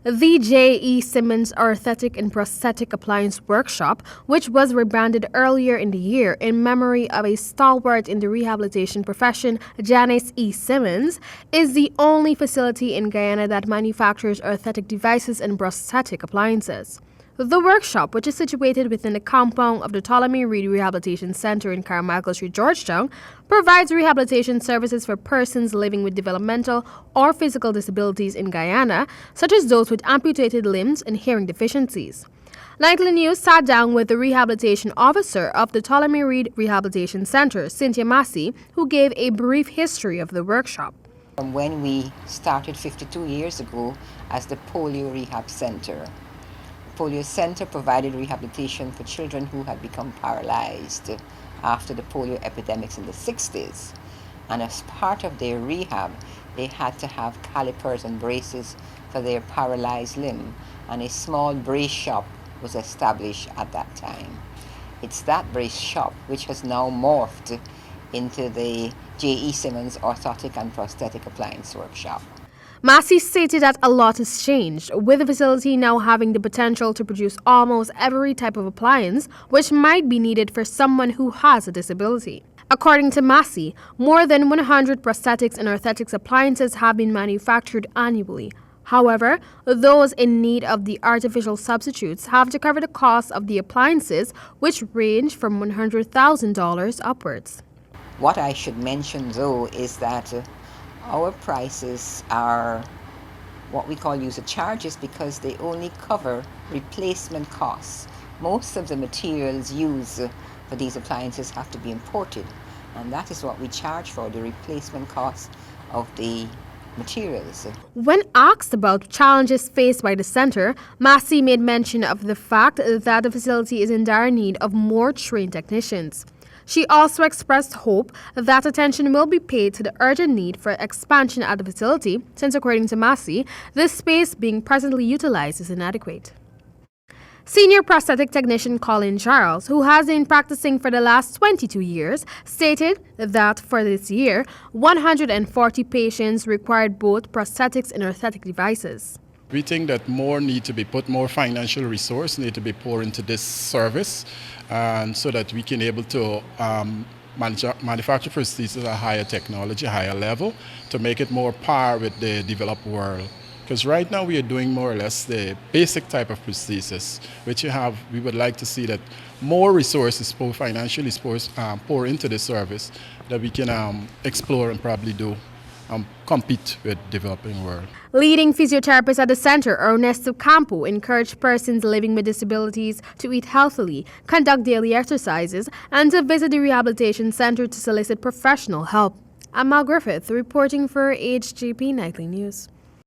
The J.E. Simmons Orthotic and Prosthetic Appliance Workshop, which was rebranded earlier in the year in memory of a stalwart in the rehabilitation profession, Janice E. Simmons, is the only facility in Guyana that manufactures orthotic devices and prosthetic appliances. The workshop, which is situated within the compound of the Ptolemy Reed Rehabilitation Center in Carmichael Street, Georgetown, provides rehabilitation services for persons living with developmental or physical disabilities in Guyana, such as those with amputated limbs and hearing deficiencies. Nightly News sat down with the rehabilitation officer of the Ptolemy Reed Rehabilitation Center, Cynthia Massey, who gave a brief history of the workshop. From when we started 52 years ago as the Polio Rehab Center. Polio Center provided rehabilitation for children who had become paralyzed after the polio epidemics in the 60s. And as part of their rehab, they had to have calipers and braces for their paralyzed limb, and a small brace shop was established at that time. It's that brace shop which has now morphed into the J.E. Simmons Orthotic and Prosthetic Appliance Workshop. Massey stated that a lot has changed, with the facility now having the potential to produce almost every type of appliance which might be needed for someone who has a disability. According to Massey, more than 100 prosthetics and orthotics appliances have been manufactured annually. However, those in need of the artificial substitutes have to cover the cost of the appliances, which range from $100,000 upwards. What I should mention, though, is that our prices are what we call user charges because they only cover replacement costs. Most of the materials used for these appliances have to be imported, and that is what we charge for, the replacement cost of the materials. When asked about challenges faced by the center, Massey made mention of the fact that the facility is in dire need of more trained technicians. She also expressed hope that attention will be paid to the urgent need for expansion at the facility, since according to Massey, this space being presently utilized is inadequate. Senior prosthetic technician Colin Charles, who has been practicing for the last 22 years, stated that for this year, 140 patients required both prosthetics and orthotic devices. We think that more financial resource need to be poured into this service, and so that we can able to manufacture prostheses at a higher technology, higher level, to make it more par with the developed world. Because right now we are doing more or less the basic type of prosthesis, which we would like to see that more resources, both financially, pour into the service, that we can explore and probably compete with developing world. Leading physiotherapists at the center, Ernesto Campo, encouraged persons living with disabilities to eat healthily, conduct daily exercises, and to visit the rehabilitation center to solicit professional help. I'm Mal Griffith, reporting for HGP Nightly News.